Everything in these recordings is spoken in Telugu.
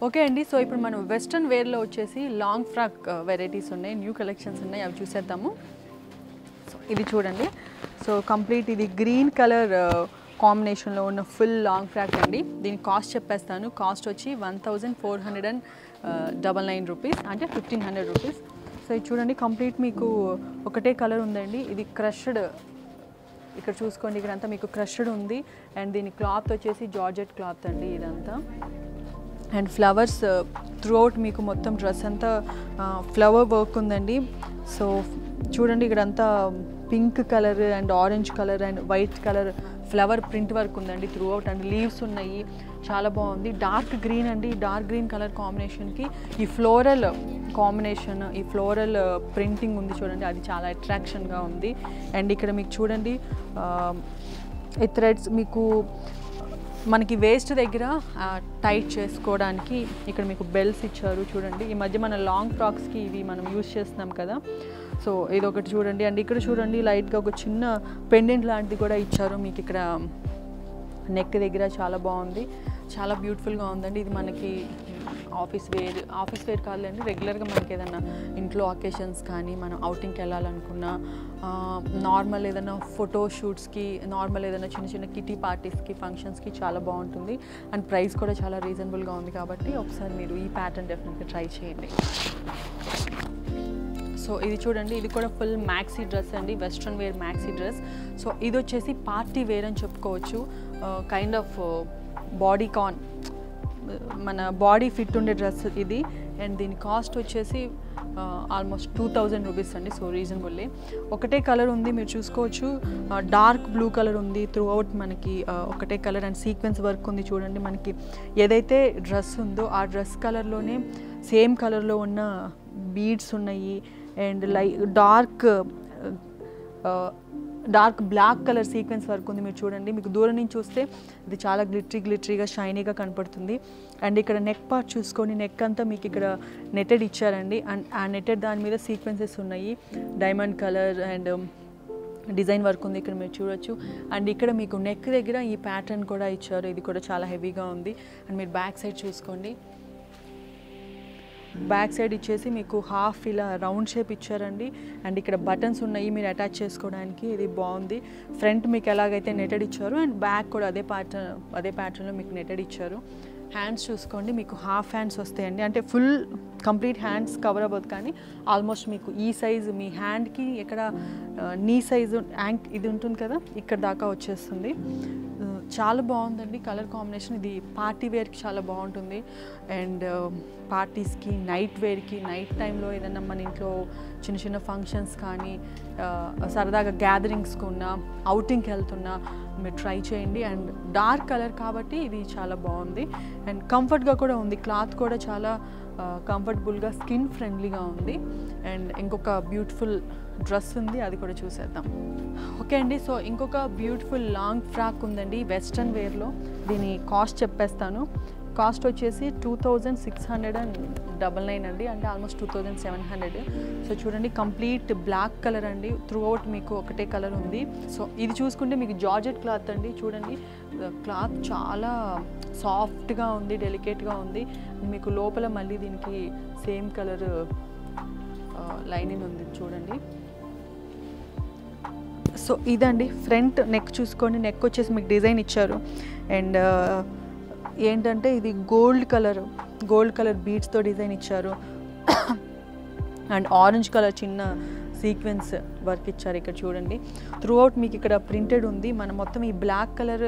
ఓకే అండి. సో ఇప్పుడు మనం వెస్ట్రన్ వేర్లో వచ్చేసి లాంగ్ ఫ్రాక్ వెరైటీస్ ఉన్నాయి, న్యూ కలెక్షన్స్ ఉన్నాయి, అవి చూసేద్దాము. సో ఇది చూడండి. సో కంప్లీట్ ఇది గ్రీన్ కలర్ కాంబినేషన్లో ఉన్న ఫుల్ లాంగ్ ఫ్రాక్ అండి. దీని కాస్ట్ చెప్పేస్తాను. కాస్ట్ వచ్చి 1499 రూపీస్, అంటే 1500 రూపీస్. సో ఇది చూడండి, కంప్లీట్ మీకు ఒకటే కలర్ ఉందండి. ఇది క్రష్డ్, ఇక్కడ చూసుకోండి, ఇక్కడంతా మీకు క్రష్డ్ ఉంది. అండ్ దీని క్లాత్ వచ్చేసి జార్జెట్ క్లాత్ అండి ఇదంతా. అండ్ ఫ్లవర్స్ త్రూ అవుట్ మీకు మొత్తం డ్రెస్ అంతా ఫ్లవర్ వర్క్ ఉందండి. సో చూడండి, ఇక్కడంతా pink colour and orange colour and white colour flower print work ఉందండి త్రూ అవుట్. అండ్ లీవ్స్ ఉన్నాయి, చాలా బాగుంది. డార్క్ గ్రీన్ అండి, డార్క్ గ్రీన్ కలర్ కాంబినేషన్కి ఈ ఫ్లోరల్ కాంబినేషన్, ఈ ఫ్లోరల్ ప్రింటింగ్ ఉంది చూడండి, అది చాలా అట్రాక్షన్గా ఉంది. అండ్ ఇక్కడ మీకు చూడండి ఈ థ్రెడ్స్ మీకు మనకి వేస్ట్ దగ్గర టైట్ చేసుకోవడానికి ఇక్కడ మీకు బెల్ట్స్ ఇచ్చారు చూడండి. ఈ మధ్య మన లాంగ్ ఫ్రాక్స్కి ఇవి మనం యూజ్ చేస్తున్నాం కదా, సో ఇది ఒకటి చూడండి. అండ్ ఇక్కడ చూడండి, లైట్గా ఒక చిన్న పెండెంట్ లాంటిది కూడా ఇచ్చారు మీకు ఇక్కడ నెక్ దగ్గర. చాలా బాగుంది, చాలా బ్యూటిఫుల్గా ఉందండి. ఇది మనకి ఆఫీస్ వేర్ కాదండి, రెగ్యులర్గా మనకి ఏదైనా ఇంట్లో అకేషన్స్ కానీ మనం అవుటింగ్కి వెళ్ళాలనుకున్నా, నార్మల్ ఏదైనా ఫోటో షూట్స్కి, నార్మల్ ఏదైనా చిన్న చిన్న కిటీ పార్టీస్కి, ఫంక్షన్స్కి చాలా బాగుంటుంది. అండ్ ప్రైస్ కూడా చాలా రీజనబుల్గా ఉంది కాబట్టి ఒకసారి మీరు ఈ ప్యాటర్న్ డెఫినెట్గా ట్రై చేయండి. సో ఇది చూడండి, ఇది కూడా ఫుల్ మ్యాక్సీ డ్రెస్ అండి, western wear maxi dress. So ఇది వచ్చేసి పార్టీ వేర్ అని చెప్పుకోవచ్చు. కైండ్ ఆఫ్ బాడీ కాన్, మన బాడీ ఫిట్ ఉండే డ్రెస్ ఇది. అండ్ దీని కాస్ట్ వచ్చేసి ఆల్మోస్ట్ 2000 రూపీస్ అండి. So reasonably. ఒకటే కలర్ ఉంది, మీరు చూసుకోవచ్చు, డార్క్ బ్లూ కలర్ ఉంది త్రూ అవుట్ మనకి, ఒకటే కలర్. అండ్ సీక్వెన్స్ వర్క్ ఉంది చూడండి. మనకి ఏదైతే డ్రెస్ ఉందో ఆ డ్రెస్ కలర్లోనే సేమ్ కలర్లో ఉన్న బీడ్స్ ఉన్నాయి. And dark black colour sequence work ఉంది, మీరు చూడండి. మీకు దూరం నుంచి చూస్తే ఇది చాలా గ్లిటరీగా షైనీగా కనపడుతుంది. అండ్ ఇక్కడ నెక్ పార్ట్ చూసుకొని, నెక్ అంతా మీకు ఇక్కడ నెటెడ్ ఇచ్చారండి. అండ్ ఆ నెటెడ్ దాని మీద సీక్వెన్సెస్ ఉన్నాయి, diamond colour and design work ఉంది ఇక్కడ మీరు చూడొచ్చు. అండ్ ఇక్కడ మీకు నెక్ దగ్గర ఈ ప్యాటర్న్ కూడా ఇచ్చారు, ఇది కూడా చాలా హెవీగా ఉంది. అండ్ మీరు బ్యాక్ సైడ్ చూసుకోండి, బ్యాక్ సైడ్ ఇచ్చేసి మీకు హాఫ్ ఇలా రౌండ్ షేప్ ఇచ్చారండి. అండ్ ఇక్కడ బటన్స్ ఉన్నాయి మీరు అటాచ్ చేసుకోవడానికి, ఇది బాగుంది. ఫ్రంట్ మీకు ఎలాగైతే నెటెడ్ ఇచ్చారు, అండ్ బ్యాక్ కూడా అదే ప్యాటర్న్లో మీకు నెటెడ్ ఇచ్చారు. హ్యాండ్స్ చూసుకోండి, మీకు హాఫ్ హ్యాండ్స్ వస్తాయండి, అంటే ఫుల్ కంప్లీట్ హ్యాండ్స్ కవర్ అవ్వదు కానీ ఆల్మోస్ట్ మీకు ఈ సైజు మీ హ్యాండ్కి ఇక్కడ నీ సైజు ఇది ఉంటుంది కదా, ఇక్కడ దాకా వచ్చేస్తుంది. చాలా బాగుందండి కలర్ కాంబినేషన్. ఇది పార్టీ వేర్కి చాలా బాగుంటుంది. అండ్ పార్టీస్కి, నైట్ వేర్కి, నైట్ టైంలో ఏదైనా మన ఇంట్లో చిన్న చిన్న ఫంక్షన్స్ కానీ, సరదాగా గ్యాదరింగ్స్కి ఉన్న, అవుటింగ్కి వెళ్తున్నా మీరు ట్రై చేయండి. అండ్ డార్క్ కలర్ కాబట్టి ఇది చాలా బాగుంది. అండ్ కంఫర్ట్గా కూడా ఉంది, క్లాత్ కూడా చాలా కంఫర్టబుల్గా, స్కిన్ ఫ్రెండ్లీగా ఉంది. అండ్ ఇంకొక బ్యూటిఫుల్ డ్రెస్ ఉంది, అది కూడా చూసేద్దాం. ఓకే అండి, సో ఇంకొక బ్యూటిఫుల్ లాంగ్ ఫ్రాక్ ఉందండి వెస్ట్రన్ వేర్లో. దీని కాస్ట్ చెప్పేస్తాను. కాస్ట్ వచ్చేసి 2699 అండి, అంటే ఆల్మోస్ట్ 2700. సో చూడండి, కంప్లీట్ బ్లాక్ కలర్ అండి, త్రూ అవుట్ మీకు ఒకటే కలర్ ఉంది. సో ఇది చూసుకుంటే మీకు జార్జెట్ క్లాత్ అండి, చూడండి క్లాత్ చాలా సాఫ్ట్గా ఉంది, డెలికేట్గా ఉంది. మీకు లోపల మళ్ళీ దీనికి సేమ్ కలర్ లైనింగ్ ఉంది చూడండి. సో ఇదండి ఫ్రంట్ నెక్ చూసుకోండి, నెక్ వచ్చేసి మీకు డిజైన్ ఇచ్చారు. అండ్ ఏంటంటే ఇది గోల్డ్ కలర్ బీడ్స్తో డిజైన్ ఇచ్చారు. అండ్ ఆరెంజ్ కలర్ చిన్న సీక్వెన్స్ వర్క్ ఇచ్చారు ఇక్కడ చూడండి. త్రూ అవుట్ మీకు ఇక్కడ ప్రింటెడ్ ఉంది. మనం మొత్తం ఈ బ్లాక్ కలర్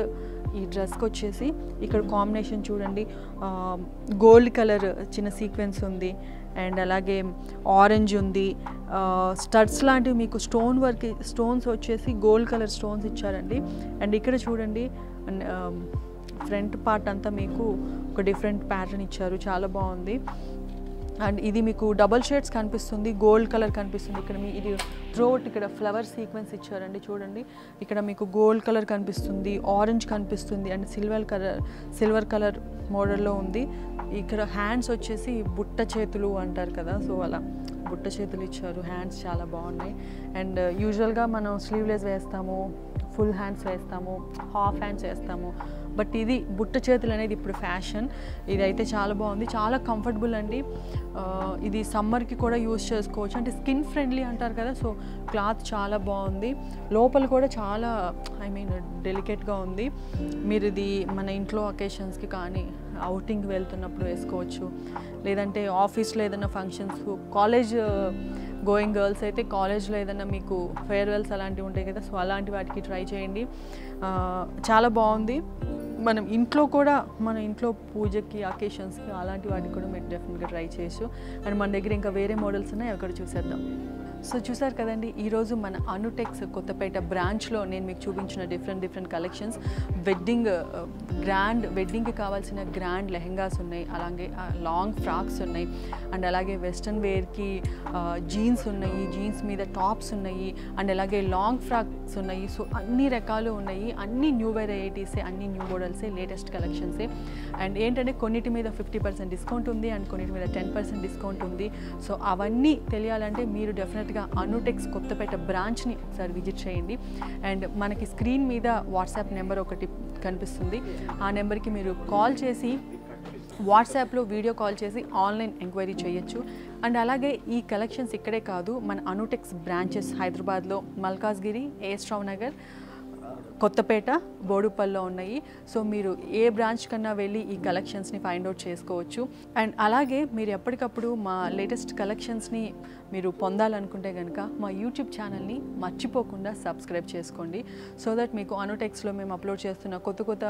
ఈ డ్రెస్కి వచ్చేసి ఇక్కడ కాంబినేషన్ చూడండి, గోల్డ్ కలర్ చిన్న సీక్వెన్స్ ఉంది. అండ్ అలాగే ఆరెంజ్ ఉంది, స్టడ్స్ లాంటివి మీకు స్టోన్స్ వచ్చేసి గోల్డ్ కలర్ స్టోన్స్ ఇచ్చారండి. అండ్ ఇక్కడ చూడండి, ఫ్రంట్ పార్ట్ అంతా మీకు ఒక డిఫరెంట్ ప్యాటర్న్ ఇచ్చారు, చాలా బాగుంది. అండ్ ఇది మీకు డబల్ షేడ్స్ కనిపిస్తుంది, గోల్డ్ కలర్ కనిపిస్తుంది. ఇక్కడ మీ ఇది త్రోట్ ఇక్కడ ఫ్లవర్ సీక్వెన్స్ ఇచ్చారండి చూడండి. ఇక్కడ మీకు గోల్డ్ కలర్ కనిపిస్తుంది, ఆరెంజ్ కనిపిస్తుంది, అండ్ సిల్వర్ కలర్ మోడల్లో ఉంది. ఇక్కడ హ్యాండ్స్ వచ్చేసి బుట్ట చేతులు అంటారు కదా, సో అలా బుట్ట చేతులు ఇచ్చారు. హ్యాండ్స్ చాలా బాగున్నాయి. అండ్ యూజువల్గా మనం స్లీవ్లెస్ వేస్తాము, ఫుల్ హ్యాండ్స్ వేస్తాము, హాఫ్ హ్యాండ్స్ వేస్తాము. బట్ ఇది బుట్ట చేతులు అనేది ఇప్పుడు ఫ్యాషన్. ఇదైతే చాలా బాగుంది, చాలా కంఫర్టబుల్ అండి. ఇది సమ్మర్కి కూడా యూస్ చేసుకోవచ్చు, అంటే స్కిన్ ఫ్రెండ్లీ అంటారు కదా, సో క్లాత్ చాలా బాగుంది. లోపల కూడా చాలా డెలికేట్గా ఉంది. మీరు ఇది మన ఇంట్లో అకేషన్స్కి కానీ అవుటింగ్ వెళ్తున్నప్పుడు వేసుకోవచ్చు, లేదంటే ఆఫీస్లో ఏదైనా ఫంక్షన్స్, కాలేజ్ గోయింగ్ గర్ల్స్ అయితే కాలేజ్లో ఏదైనా మీకు ఫేర్వెల్స్ అలాంటివి ఉంటాయి కదా, సో అలాంటి వాటికి ట్రై చేయండి. చాలా బాగుంది. మనం ఇంట్లో కూడా మన ఇంట్లో పూజకి అకేషన్స్కి అలాంటి వాటికి కూడా మీరు డెఫినెట్గా ట్రై చేయొచ్చు. అండ్ మన దగ్గర ఇంకా వేరే మోడల్స్ ఉన్నాయి, అక్కడ చూసేద్దాం. సో చూసారు కదండి, ఈరోజు మన అనుటెక్స్ కొత్తపేట బ్రాంచ్లో నేను మీకు చూపించిన డిఫరెంట్ కలెక్షన్స్. వెడ్డింగ్కి కావాల్సిన గ్రాండ్ లెహెంగాస్ ఉన్నాయి, అలాగే లాంగ్ ఫ్రాక్స్ ఉన్నాయి, అండ్ అలాగే వెస్ట్రన్ వేర్కి జీన్స్ ఉన్నాయి, జీన్స్ మీద టాప్స్ ఉన్నాయి, అండ్ అలాగే లాంగ్ ఫ్రాక్స్ ఉన్నాయి. సో అన్ని రకాలు ఉన్నాయి, అన్ని న్యూ వెరైటీసే, అన్ని న్యూ మోడల్సే, లేటెస్ట్ కలెక్షన్సే. అండ్ ఏంటంటే కొన్నిటి మీద 50% డిస్కౌంట్ ఉంది, అండ్ కొన్నిటి మీద 10% డిస్కౌంట్ ఉంది. సో అవన్నీ తెలియాలంటే మీరు డెఫినెట్గా అనుటెక్స్ కొత్తపేట బ్రాంచ్ని ఒకసారి విజిట్ చేయండి. అండ్ మనకి స్క్రీన్ మీద వాట్సాప్ నెంబర్ ఒకటి కనిపిస్తుంది, ఆ నెంబర్కి మీరు కాల్ చేసి వాట్సాప్లో వీడియో కాల్ చేసి ఆన్లైన్ ఎంక్వైరీ చేయొచ్చు. అండ్ అలాగే ఈ కలెక్షన్స్ ఇక్కడే కాదు, మన అనుటెక్స్ బ్రాంచెస్ హైదరాబాద్లో మల్కాజ్గిరి, ఏఎస్ రావు నగర్, కొత్తపేట, బోడుపల్లో ఉన్నాయి. సో మీరు ఏ బ్రాంచ్ కన్నా వెళ్ళి ఈ కలెక్షన్స్ని ఫైండ్ అవుట్ చేసుకోవచ్చు. అండ్ అలాగే మీరు ఎప్పటికప్పుడు మా లేటెస్ట్ కలెక్షన్స్ని మీరు పొందాలనుకుంటే కనుక మా యూట్యూబ్ ఛానల్ని మర్చిపోకుండా సబ్స్క్రైబ్ చేసుకోండి, సో దట్ మీకు అనుటెక్స్లో మేము అప్లోడ్ చేస్తున్న కొత్త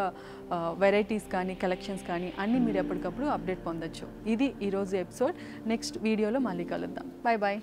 వెరైటీస్ కానీ కలెక్షన్స్ కానీ అన్నీ మీరు ఎప్పటికప్పుడు అప్డేట్ పొందొచ్చు. ఇది ఈరోజు ఎపిసోడ్. నెక్స్ట్ వీడియోలో మళ్ళీ కలుద్దాం. Bye bye.